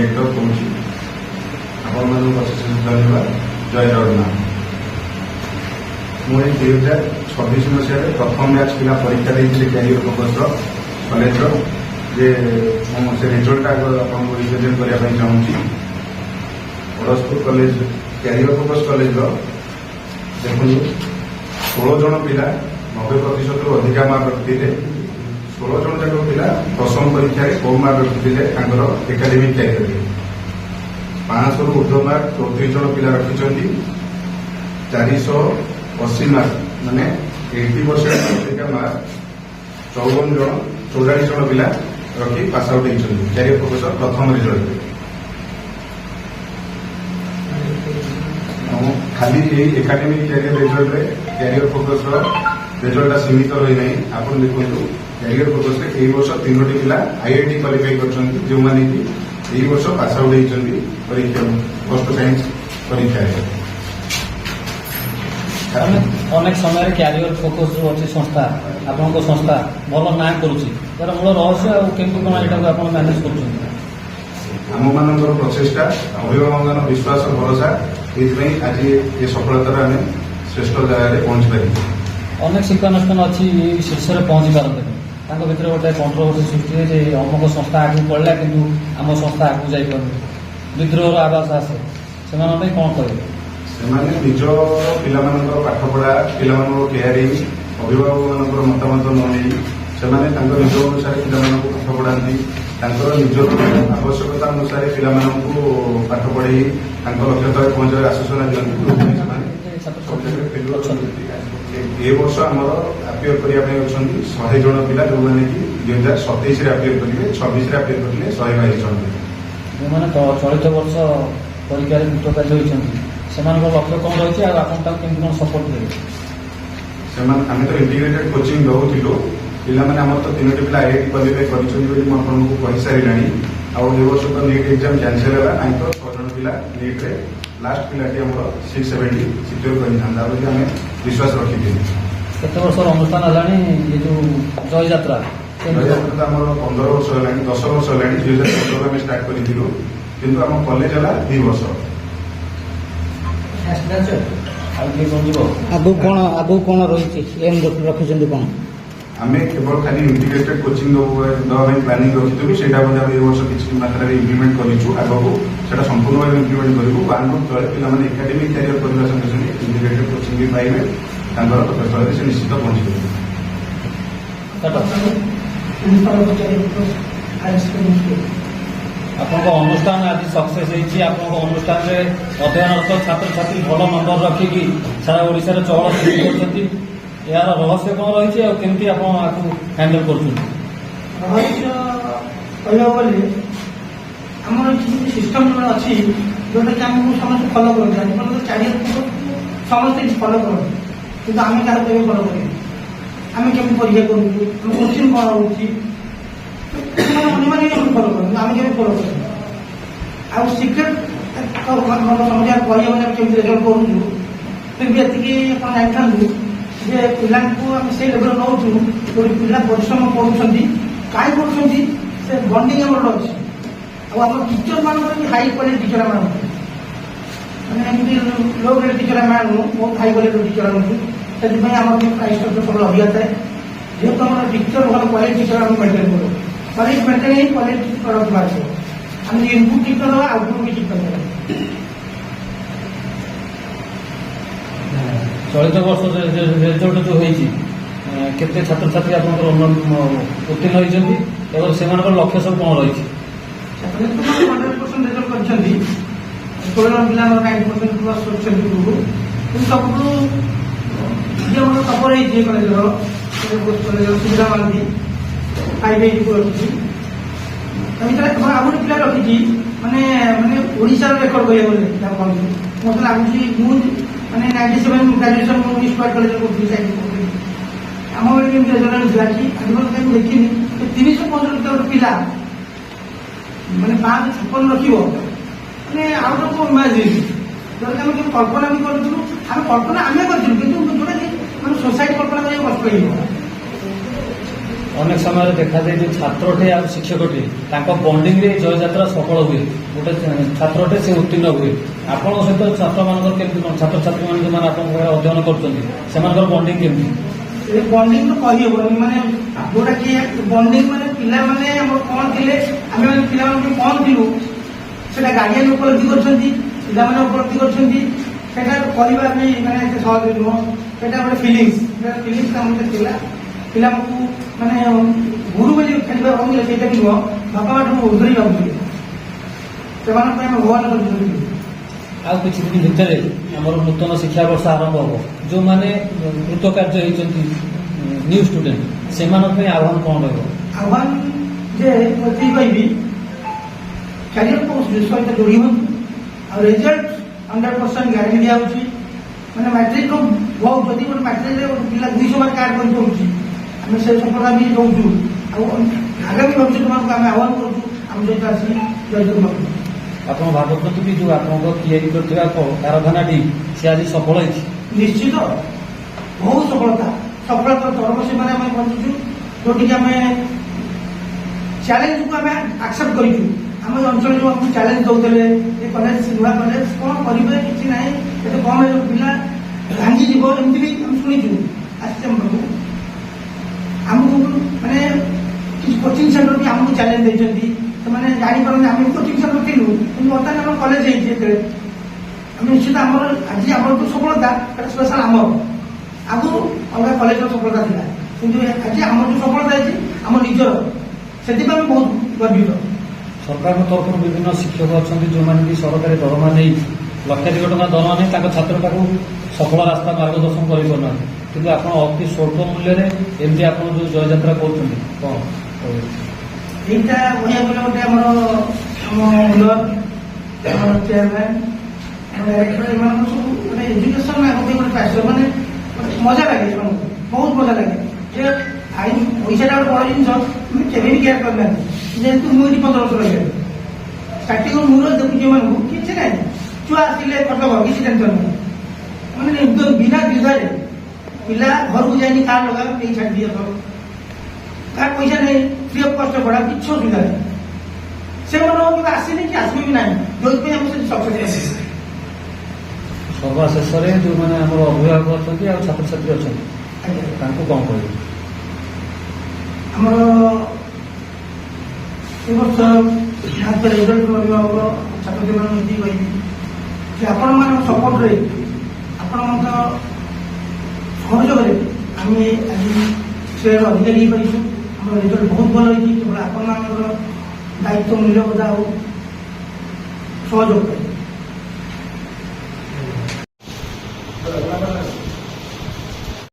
Director कौन आपण धन्यवाद। जय जगन्नाथ। मुझे 2026 मसीह प्रथम बैच पिला परीक्षा देते कैरियर फोकस कॉलेज जे से रिजल्ट आपको रिप्रेजेंट करने चाहूँगी। Paraspur college career focus college देखो 16 जन पिला 90% अधिका मार्क रखते 16 जन जाक पिला दशम परीक्षा कम मार्क रखते एकाडेमिक कैरियर 500 रु ऊर्ध्व मार्क 34 जन पिला रखिंट 480 मार्क माने 80% अधिका मार्क 54 जन 44 जन पिला रखी पास आउट होती कैरियर फोकस प्रथम रिजल्ट खाली academic career result career focus result सीमित रही ना आप देखो कैरियर फोकस ए वर्ष 3टी पिला आईआईटी क्वालिफाई कर जो मैंने कि वर्ष पास आउट होती परीक्षा फर्स्ट साइंस परीक्षा अनेक समय कैरियर फोकस जो अच्छी संस्था आपन संस्था भल ना करुच्ची तार मूल रहस्य केमती कौन यहाँ आप मैनेज कर आम मान प्रचेषा अभिभावक विश्वास भरोसा ये आज ये सफलतार आम श्रेष्ठ जगह पहुंची पार अनेक शिक्षानुष्ठान अच्छी शीर्ष में पहुंची पारते भर गोटे कंट्रोवर्सी सृष्टि है अमुक संस्था आगे पढ़ला कि आम संस्था आगे जापर विद्रोह आवास आसे से कौन कहे निज पिला पाठपढ़ा पिला केयरिंग अभिभावक मतामत न नहीं से निज अनुसार पिला पाठ पढ़ाती निज आवश्यकता अनुसार पिला पाठ पढ़े लक्ष्य तक पहुंचार आश्वासन दिखती ए वर्ष आमर आपियर करने 100 जन पिला जो मैंने कि 2027 आपियर करेंगे 26 आपियर करेंगे 122 जन जो चलित वर्ष परीक्षा कृतकार्य होती से लक्ष्य कौन रही है आपन कौन सपोर्ट देवे आम तो इंटीग्रेटेड कोचिंग दौलू पिला आम तो 3टी पिला आईआईटी क्वालिफाई कर सारा आउ वर्ष तो नीट एग्जाम कैंसल है ना तो 6 जन पिला नीट रे लास्ट पिलाटी आम 670 सिक्योर कर विश्वास रखी केते वर्ष अनुष्ठान है जो जय यात्रा आम 15 वर्ष है 10 वर्ष है 2015 में स्टार्ट करूँ किंतु आम कॉलेज है 2 वर्ष आगु कौन रही एम रखी कौन आम केवल खाली इंटीग्रेटेड कोचिंग देवाई प्लानिंग रखी से वर्ष किसी मात्रा इम्प्लीमेंट करूँ आगू से संपूर्ण भाव इम्प्लीमेंट करूँ 1 रुट तले पे एकाडेमिक कैरियर करने संगे संगे इंटीग्रेटेड कोचिंग भी पाइबे तले से निश्चित पहुंची आपन अनुष्ठान आज सक्सेस होती अनुष्ठान में अध्ययनरत छात्र छात्री भल नंबर रखिकी सारा ओडिशा रे चहल सृष्टि करछथि यार रहस्य कौन रही है केमती आप हैंडल कर रहस्य कहले आम सिस्टम अच्छी जोटा कि आमको समस्त फलो कर चाहिए समस्त फलो कर आम क्या फलो करें आम केमी परीक्षा करूँ क्वेश्चन कौन रोचे मैंने फलो कर आम के फलो कर आ सिक्रेट समझ कमी रिजल्ट करूँ फिर भी ये जानी जे पिला से लेवल नौ जो पिला परिश्रम करुँच कहीं से बंडिंग आम अच्छे आम टीचर मान हाई क्वालिटी टीचर मैंने लो ग्रेड टीचर आम आणु बहुत हाई क्वालिटी टीचर आणुचु से आम प्राइस स्ट्रक्चर सब अधिका थाए जेहेतु आम टीचर भल क्वालिटी टीचर आम मेंटेन करूँ क्वालिटी मेंटेन ही क्वालिटी प्रडक्ट बाहर आम इनपुट टीचर दवा आउटपुट भी ठीक कर चलित वर्ष रिजल्ट जो होती केते छात्र छात्री आप उत्तीर्ण होती से लक्ष्य सब कौन रही 100% रिजल्ट कर 16 पिला 90% प्लस सब टपर है कॉलेज सुविधा मानती 580 को रखी आगुरी पिला रखी माने माने ओडिशा रेकर्ड कहते मत लगुच मैंने 97 ग्रेजुएशन मुझे स्टार्ट कॉलेज आम बेटे रेजल्ट था कि आजकल देखी 365 पिला मैंने 556 रख मैंने आउट ऑफ इमेजिन जोटा आम कल्पना भी करूँ आम कल्पना आम करूँ कि जोटा कि सोसाइटी कल्पना करने कष्ट ଅନେକ ସମୟରେ ଦେଖାଯାଏ ଯେ ଛାତ୍ରଟେ ଆଉ ଶିକ୍ଷକଟେ ତାଙ୍କ ବଣ୍ଡିଂରେ ଜୟଯାତ୍ରା ସଫଳ ହୁଏ। ଗୋଟେ ଛାତ୍ରଟେ ସେ ଉତ୍ତୀର୍ଣ୍ଣ ହୁଏ। ଆପଣଙ୍କ ସହିତ ଛାତ୍ରମାନଙ୍କର କେମିତି କ'ଣ, ଛାତ୍ରଛାତ୍ରୀମାନେ ଯେଉଁମାନେ ଆପଣଙ୍କ ପାଖରେ ଅଧ୍ୟୟନ କରୁଛନ୍ତି ସେମାନଙ୍କର ବଣ୍ଡିଂ କେମିତି? ଏ ବଣ୍ଡିଂ ତ କହିହେବନି, ମାନେ ଯୋଉଟା କି ବଣ୍ଡିଂ ମାନେ ପିଲାମାନେ ଆମର କ'ଣ ଥିଲେ, ଆମେ ମାନେ ପିଲାମାନେ କ'ଣ ଥିଲୁ ସେଟା ଗାର୍ଡିଆନ ଉପଲବ୍ଧି କରୁଛନ୍ତି, ପିଲାମାନେ ଉପଲବ୍ଧି କରୁଛନ୍ତି। ସେଟା କରିବା ବି ମାନେ ଏତେ ସହଜ ନୁହଁ। ସେଟା ଗୋଟେ ଫିଲିଙ୍ଗସ୍ ଆମ ଭିତରେ ଥିଲା। ପିଲାଙ୍କୁ ମାନେ ଗୁରୁ ବୋଲି ଖେଳିବା ଭାବୁଥିଲେ, ସେଇଟା ବି ନୁହଁ। ବାପା ମାଠୁ ଉଦ୍ଧରି ଭାବୁଥିଲେ, ସେମାନଙ୍କ ପାଇଁ ଆମେ ଭଗବାନ କରୁଛନ୍ତି। ଆଉ କିଛି ଦିନ ଭିତରେ ଆମର ନୂତନ ଶିକ୍ଷାବର୍ଷ ଆରମ୍ଭ ହେବ। ଯେଉଁମାନେ କୃତକାର୍ଯ୍ୟ ହେଇଛନ୍ତି ନ୍ୟୁ ଷ୍ଟୁଡେଣ୍ଟ, ସେମାନଙ୍କ ପାଇଁ ଆହ୍ୱାନ କ'ଣ ରହିବ? ଆହ୍ୱାନ ଯେ ମୁଁ ଏତିକି କହିବି, କ୍ୟାରିୟର ସହିତ ଯୋଡ଼ି ହୁଅନ୍ତୁ। ଆଉ ରେଜଲ୍ଟ 100% ଗ୍ୟାରେଣ୍ଟି ଦିଆହେଉଛି। ମାନେ ମାଟ୍ରିକ ବହୁତ, ଯଦି ଗୋଟେ ମାଟ୍ରିକରେ ଗୋଟେ ପିଲା 200 ମାର୍କ କାର୍ଡ କରି ଦେଉଛି, ଆମେ ସେ ସଫଳତା ବି ଦେଉଛୁ। ଆଉ ଆଗାମୀ ଭବିଷ୍ୟତମାନଙ୍କୁ ଆମେ ଆହ୍ୱାନ କରୁଛୁ ଆମ ସହିତ ଆସି ଜୟଯୁକ୍ତ କରନ୍ତୁ। ଆପଣ ଭାବୁଛନ୍ତି କି ଯେଉଁ ଆପଣଙ୍କ ତିଆରି କରିଥିବା କାରଖାନାଟି ସେ ଆଜି ସଫଳ ହେଇଛି? ନିଶ୍ଚିତ ବହୁତ ସଫଳତାର ଚରମ ସୀମାରେ ଆମେ ପହଞ୍ଚିଛୁ। ଯୋଉଠିକି ଆମେ ଚ୍ୟାଲେଞ୍ଜକୁ ଆମେ ଆକ୍ସେପ୍ଟ କରିଛୁ। ଆମ ଅଞ୍ଚଳରେ ଯେଉଁ ଆମକୁ ଚ୍ୟାଲେଞ୍ଜ ଦେଉଥିଲେ, ଏ କଲେଜ ନୂଆ କଲେଜ କ'ଣ କରିବେ, କିଛି ନାହିଁ, ଏତେ କମ୍ ଏଜର ପିଲା ଭାଙ୍ଗିଯିବ, ଏମିତି ବି ଆମେ ଶୁଣିଛୁ। ଆସିଛି ଆମ ପାଖକୁ, ଆମକୁ ମାନେ କିଛି କୋଚିଂ ସେଣ୍ଟର ବି ଆମକୁ ଚ୍ୟାଲେଞ୍ଜ ଦେଇଛନ୍ତି। ସେମାନେ ଜାଣିପାରନ୍ତି ଆମେ କୋଚିଂ ସେଣ୍ଟର ଥିଲୁ, କିନ୍ତୁ ବର୍ତ୍ତମାନ ଆମର କଲେଜ ହେଇଛି। ଯେତେବେଳେ ଆମେ ନିଶ୍ଚିତ ଆମର ଆଜି ଆମର ଯେଉଁ ସଫଳତା ସେଟା ସ୍ପେଶାଲ ଆମର, ଆଗରୁ ଅଲଗା କଲେଜର ସଫଳତା ଥିଲା, କିନ୍ତୁ ଆଜି ଆମର ଯେଉଁ ସଫଳତା ହେଇଛି ଆମ ନିଜର, ସେଥିପାଇଁ ଆମେ ବହୁତ ଗର୍ବିତ। ସରକାରଙ୍କ ତରଫରୁ ବିଭିନ୍ନ ଶିକ୍ଷକ ଅଛନ୍ତି ଯେଉଁମାନେ କି ସରକାରୀ ଦରମା ନେଇ ଲକ୍ଷାଧିକ ଟଙ୍କା ଦରମା ନେଇ ତାଙ୍କ ଛାତ୍ରଟାକୁ ସଫଳ ରାସ୍ତା ମାର୍ଗଦର୍ଶନ କରିପାରୁନାହାନ୍ତି, କିନ୍ତୁ ଆପଣ ଅତି ସ୍ୱଳ୍ପ ମୂଲ୍ୟରେ ଏମିତି ଆପଣ ଯେଉଁ ଜୟଯାତ୍ରା କରୁଛନ୍ତି, କ'ଣ କହିବେ? এইটা କହିବାକୁ ଗଲେ ଗୋଟେ ଆମର ଆମ ଓନର, ଆମର ଚେୟାରମ୍ୟାନ୍, ଡାଇରେକ୍ଟର, ଏମାନଙ୍କୁ ସବୁ ଗୋଟେ ଏଜୁକେସନ ଆଗକୁ ଗୋଟେ ପ୍ୟାସନ, ମାନେ ମଜା ଲାଗେ ସେମାନଙ୍କୁ, ବହୁତ ମଜା ଲାଗେ। ଯେ ଆଇ ପଇସାଟା ଗୋଟେ ବଡ଼ ଜିନିଷ, ଆମେ କେବେ ବି କେୟାର କରିନାହାନ୍ତି। ଯେହେତୁ ମୁଁ ଏଠି 15 ବର୍ଷ ରହିଲି, ଷ୍ଟାର୍ଟିଂରୁ ମୁଁ ଦେଖୁଛି ଏମାନଙ୍କୁ କିଛି ନାହିଁ, ଛୁଆ ଆସିଲେ କରିଦେବ, କିଛି ଟେନସନ ନାହିଁ। ମାନେ ବିନା ଦ୍ୱିଧାରେ ପିଲା ଘରକୁ ଯାଇନି କାର୍ଡ ଲଗା ନେଇ ଛାଡ଼ି ଦିଏ, କାହାର ପଇସା ନେଇ ଫ୍ରି ଅଫ୍ କଷ୍ଟ ପଢା, କିଛି ଅସୁବିଧା ନାହିଁ। ସେମାନଙ୍କୁ କେବେ ଆସିନି କି ଆସିବେ ବି ନାହିଁ, ଯୋଉଥିପାଇଁ ଆମେ ସେଠି ସକ୍ସେସ୍। ସର୍ବାଶେଷରେ ଯେଉଁମାନେ ଆମର ଅଭିଭାବକ ଅଛନ୍ତି ଆଉ ଛାତ୍ରଛାତ୍ରୀ ଅଛନ୍ତି ତାଙ୍କୁ କ'ଣ କହିବେ? ଆମର ଏ ବର୍ଷ ରେଜଲ୍ଟ ଅଭିଭାବକ ଛାତ୍ରଛାତ୍ରୀମାନଙ୍କୁ ଏତିକି କହିବି ଯେ ଆପଣମାନଙ୍କ ସପୋର୍ଟରେ, ଆପଣଙ୍କ ସହଯୋଗରେ ଆମେ ଆଜି ଶ୍ରେୟର ଅଧିକାରୀ ହେଇପାରିଛୁ। ଆମର ରେଜଲ୍ଟ ବହୁତ ଭଲ ହେଇଛି, କେବଳ ଆପଣମାନଙ୍କର ଦାୟିତ୍ୱ, ମୂଲ୍ୟବୋଧ ଆଉ ସହଯୋଗ।